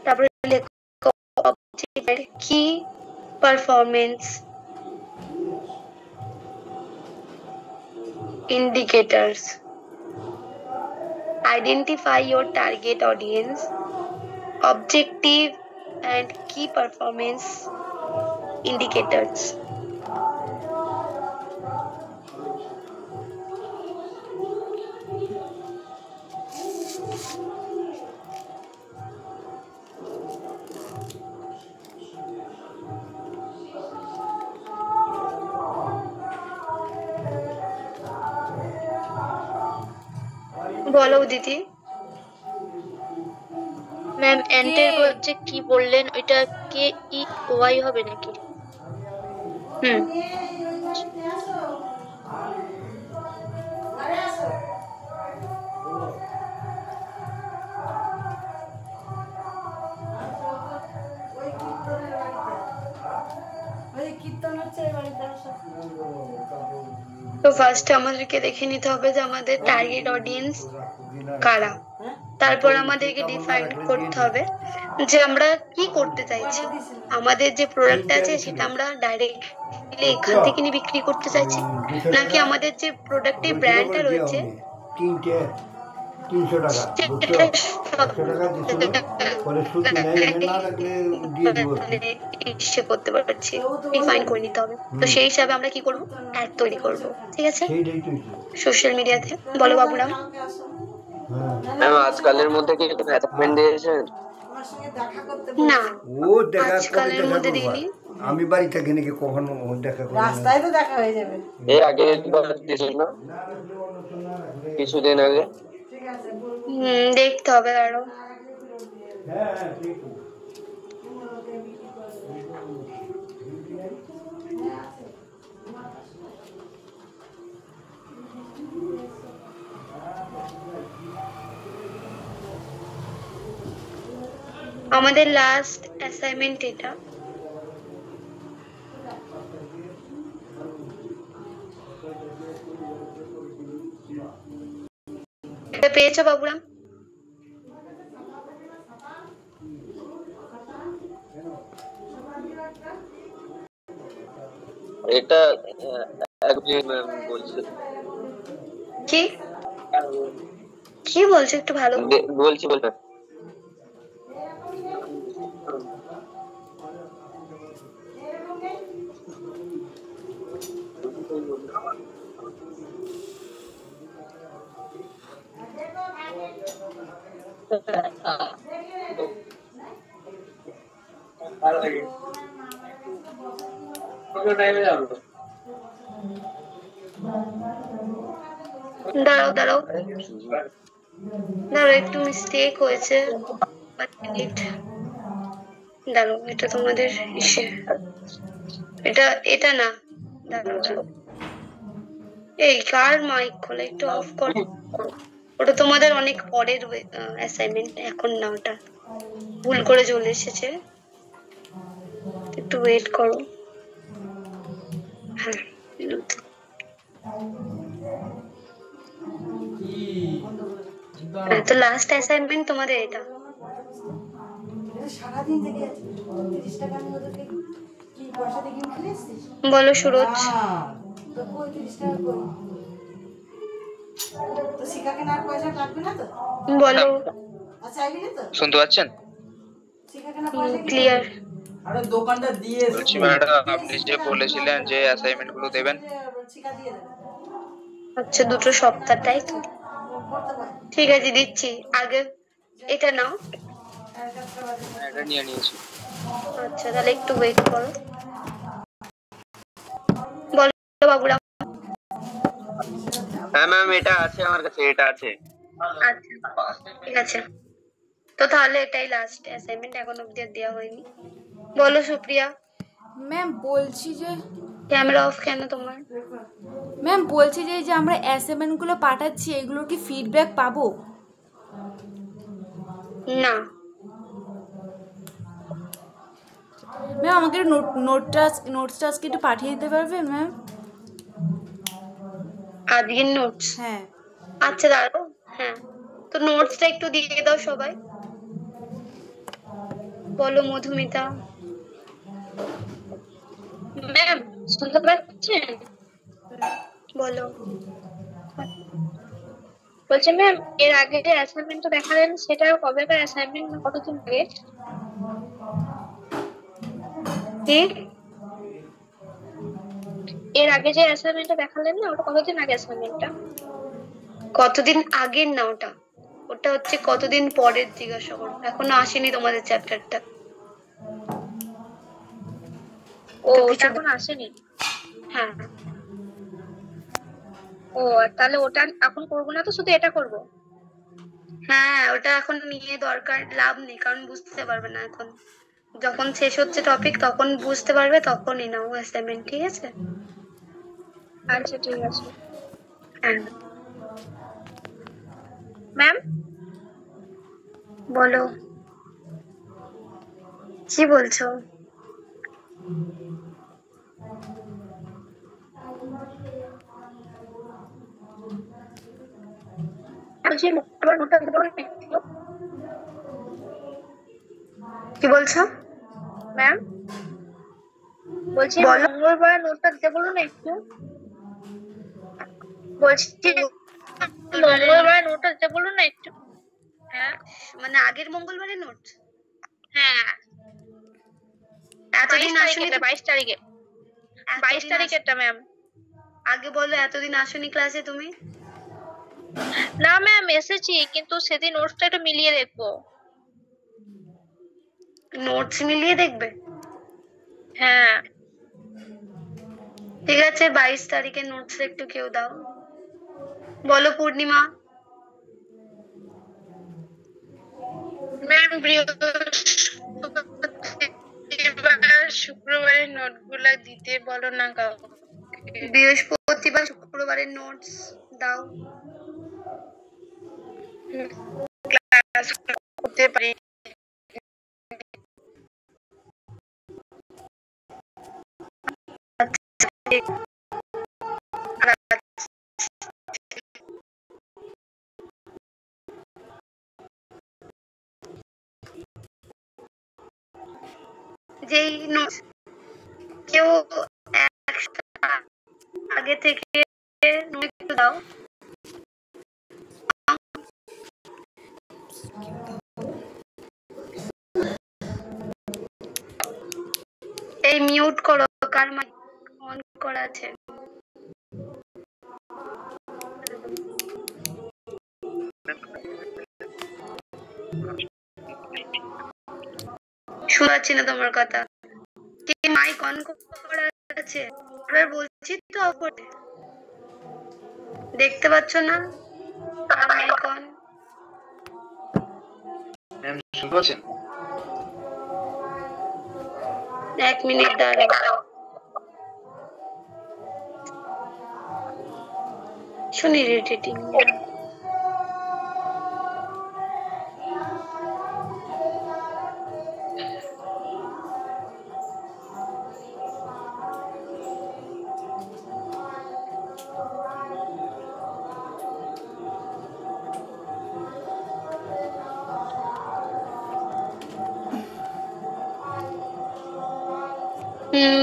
তারপরে লেখো অবজেক্টিভের কি performance indicators. Identify your target audience, objective and key performance indicators. বলো দিদি। ম্যাম এন্টের হচ্ছে কি বললেন, ওইটা কে ই ওয়াই হবে নাকি? তো ফার্স্ট আমাদেরকে দেখে নিতে হবে যে আমাদের টার্গেট অডিয়েন্স কারা। তারপর আমাদেরকে ডিফাইন করতে হবে যে আমরা কি করতে চাইছি। আমাদের যে প্রোডাক্ট আছে সেটা আমরা ডাইরেক্টলি এখান থেকে নিয়ে বিক্রি করতে চাইছি, নাকি আমাদের যে প্রোডাক্টের ব্র্যান্ডটা রয়েছে করতে পারছি, ডিফাইন করে নিতে হবে। তো সেই হিসাবে আমরা কি করবো, অ্যাড তৈরি করবো। ঠিক আছে, সোশ্যাল মিডিয়াতে। বলো বাবুরাম। ম্যাম আজকালের মধ্যে কি অ্যাসাইনমেন্ট দিয়েছেন? না, ও আজকালের মধ্যে দিইনি। আমি বাড়ি থেকে নাকি কখনো দেখা করি, রাস্তায় তো দেখা হয়ে যাবে। এর আগে দিয়েছেন না কিছুদিন আগে? দেখতে হবে আরো। আমাদের লাস্ট অ্যাসাইনমেন্ট এটা। পেয়েছো বাবুরাম? এটা বলছি কি কি বলছো একটু ভালো বলছি বলবে। দাঁড়াও দাঁড়াও দাঁড়াও, একটু মিস্টেক হয়েছে। দাঁড়াও, এটা তোমাদের ইসে, এটা এটা না, দাঁড়াও দাঁড়াও। এই কার মাইক খোলা, একটু অফ করো। ওটা তোমাদের অনেক পরের অ্যাসাইনমেন্ট, এখন না, ওটা ভুল করে চলে এসেছে। একটু ওয়েট করো। হ্যাঁ, তো লাস্ট অ্যাসাইনমেন্ট তোমাদের এটা। সারাদিন থেকে 30 টাকা আমি ওদেরকে কি পয়সা দিয়ে কিনে খেয়েছিস? বলো সুরজ। তো কই 30 টাকা কই? তো শিখাকে না পয়সা কাটবে না তো? বলো। আচ্ছা আইবি না তো? শুনতে পাচ্ছেন? শিখাকে না পয়সা ক্লিয়ার। আরে দোকানটা দিয়ে বলছি ম্যাডাম, আপনি যে বলেছিলেন যে অ্যাসাইনমেন্ট গুলো দেবেন, শিখা দিয়ে দেবেন। আচ্ছা, 2 সপ্তাহ, তাই তো? ঠিক আছে, দিচ্ছি। আগে এটা নাও। এটা নিয়ে নিয়েছি। আচ্ছা, তাহলে একটু ওয়েট করো। বলো বাবুরা। হ্যাঁ ম্যাম, এটা আছে আমার কাছে, এটা আছে। আচ্ছা ঠিক আছে, তো তাহলে এটাই লাস্ট অ্যাসাইনমেন্ট, এখন অবধি দেওয়া হয়নি। বলো সুপ্রিয়া। ম্যাম বলছি যে ক্যামেরা অফ কেন তোমার? ম্যাম বলছি যে এই যে আমরা অ্যাসাইনমেন্টগুলো পাঠাচ্ছি, এগুলোর কি ফিডব্যাক পাবো? না ম্যাম আমাকে নোটসটা আজকে একটু পাঠিয়ে দিতে পারবেন ম্যাম? আজকের নোটস? হ্যাঁ। আচ্ছা দাঁড়াও, হ্যাঁ, তো নোটসটা একটু দিয়ে দাও সবাই। বলো মধুমিতা। ম্যাম শুনতে পাচ্ছেন? বলো। বলছি ম্যাম, এর আগে যে অ্যাসাইনমেন্টটা দেখালেন সেটা কবেকার অ্যাসাইনমেন্ট, কতদিন আগে? কি? এর আগে যে অ্যাসাইনমেন্টটা দেখালেন না, ওটা কতদিন আগে অ্যাসাইনমেন্টটা? কতদিন আগের না ওটা, ওটা হচ্ছে কতদিন পরের জিজ্ঞাসা করো, এখনো আসেনি তোমাদের চ্যাপ্টারটা। ও, তো ওটা কিছু এখন আসেনি। হ্যাঁ, ও, তাহলে ওটা এখন করবো না, তো শুধু এটা করবো? হ্যাঁ ওটা এখন নিয়ে দরকার লাভ নেই, কারণ বুঝতে পারবে না এখন, যখন শেষ হচ্ছে টপিক তখন বুঝতে পারবে, তখনই নাও অ্যাসাইনমেন্ট, ঠিক আছে? আচ্ছা ঠিক আছে হ্যাঁ ম্যাম। বলো, কি বলছো? বলছি আবার নোটটা দিতে পারবেন একটু? কি বলছো ম্যাম বলছি বলো। মঙ্গলবার নোটটা দিতে বলুন না একটু। বলছি মঙ্গলবার নোটটা দিতে বলুন না একটু। হ্যাঁ মানে আগের মঙ্গলবারের নোট? হ্যাঁ, এতদিন আসনি? 22 তারিখে, 22 তারিখেরটা ম্যাম। আগে বলো, এতদিন আসনি ক্লাসে তুমি? না ম্যাম, এসেছি, কিন্তু সেদিন নোটসটা একটু মিলিয়ে দেখবো। নোটস মিলিয়ে দেখবে? হ্যাঁ ঠিক আছে, 22 তারিখের নোটস একটু কেউ দাও। বলো পূর্ণিমা। ম্যাম, বৃহস্পতিবার শুক্রবারের নোটগুলা দিতে বলো না কাউকে। বৃহস্পতিবার শুক্রবারের নোটস দাও। ক্লাস করতে পারি। যেই নোটস কেউ একটা আগে থেকে নোট একটু দাও। এই মিউট করো, কার মাইক অন করা আছে? শোনা যাচ্ছে না তোমার কথা। কে মাইক অন করা আছে? এবার বলছি তো অফ করতে, দেখতে পাচ্ছ না? Mic on. ম্যাম শুনতে পাচ্ছেন? 1 মিনিট দাঁড়াও, শুনি রিডিটিং।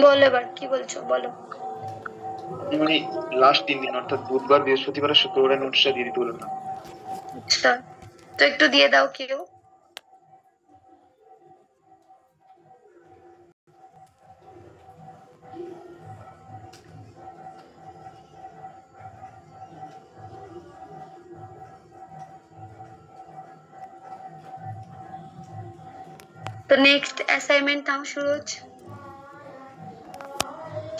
বলো, এবার কি বলছো বলো। মানে লাস্ট 3 দিন অর্থাৎ বুধবার বৃহস্পতিবার আর শুক্রবারের নোটসটা দিয়ে দিতে বলুন না। আচ্ছা, তো একটু দিয়ে দাও কেউ। তো নেক্সট অ্যাসাইনমেন্ট নাও সুরজ।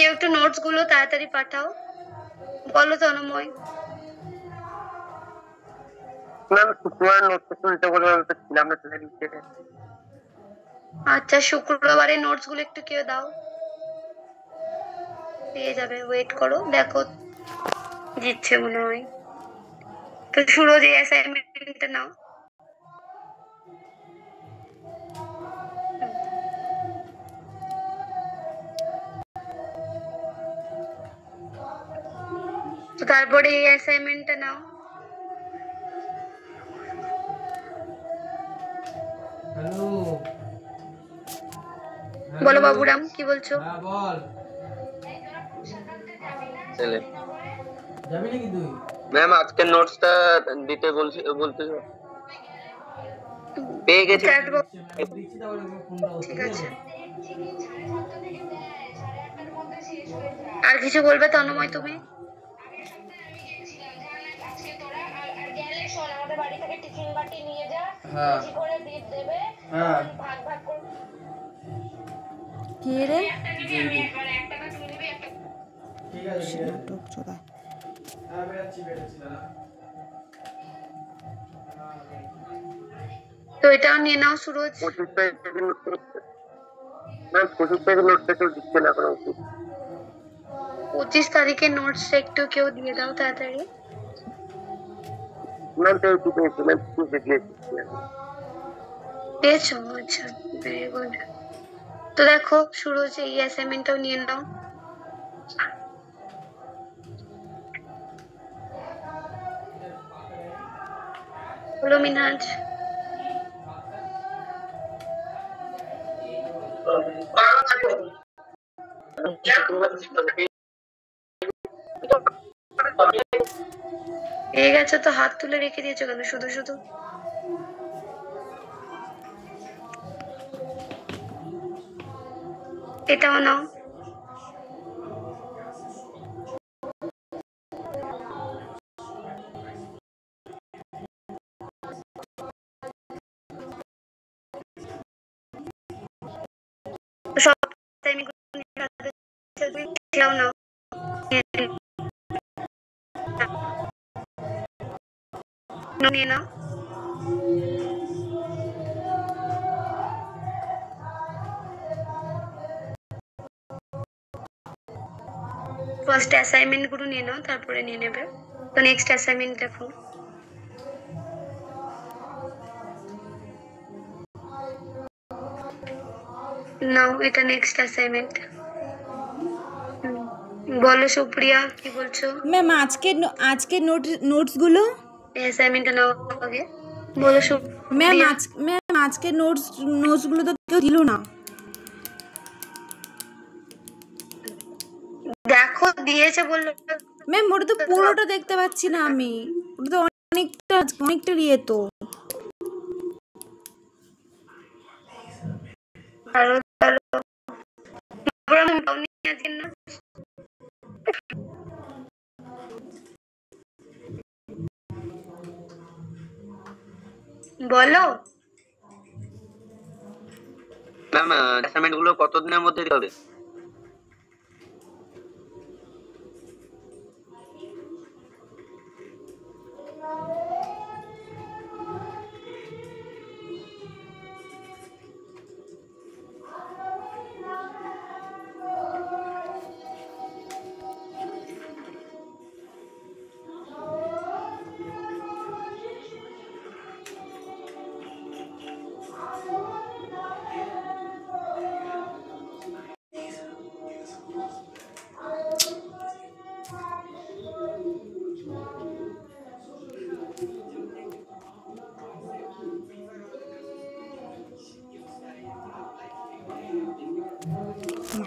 কেউ একটু নোটস গুলো তাড়াতাড়ি পাঠাও। বলো তন্ময়। ম্যাম শুক্রবার নোটস তুলতে বলে ছিলাম না, তুলে দিচ্ছে। আচ্ছা, শুক্রবারের নোটস গুলো একটু কেউ দাও, পেয়ে যাবে, ওয়েট করো, দেখো দিচ্ছে মনে হয়। তো সুরজ এই অ্যাসাইনমেন্টটা নাও। তো তারপরে এই অ্যাসাইনমেন্টটা নাও। হ্যালো বলো বাবুরাম, কি বলছো? ম্যাম আজকের নোটসটা দিতে বলতেছো? পেয়ে গেছি। ঠিক আছে, আর কিছু বলবে তন্ময় তুমি? কে রে? তো এটাও নিয়ে নাও সুরজ। 25 তারিখের নোটসটা একটু কেউ দিয়ে দাও তাড়াতাড়ি। পেয়েছো? আচ্ছা, ভেরি গুড। তো দেখো সুরজ, এই অ্যাসাইনমেন্টটাও নিয়ে নাও। বলো মিনহাজ। পেয়ে গেছো তো হাত তুলে রেখে দিয়েছো কেন শুধু শুধু? এটাও নাও। সব সেটাও নাও। নিয়ে নাও। ফার্স্ট অ্যাসাইনমেন্ট গুলো নিয়ে নাও, তারপরে নিয়ে নেবে। তো নেক্সট অ্যাসাইনমেন্ট দেখো। নাও, এটা নেক্সট অ্যাসাইনমেন্ট। বলো সুপ্রিয়া, কি বলছো? ম্যাম আজকের নোটসগুলো। অ্যাসাইনমেন্টটা নাও আগে। বলো সুপ্রিয়া। ম্যাম আজকের নোটসগুলো তো কেউ দিল না। দেখো দিয়েছে বললো। ম্যাম ওটা তো পুরোটা দেখতে পাচ্ছি না আমি, ওটা তো অনেকটা ইয়ে তো। বলো ম্যাম অ্যাসাইনমেন্ট গুলো কতদিনের মধ্যে দিতে হবে?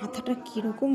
মাথাটা কিরকম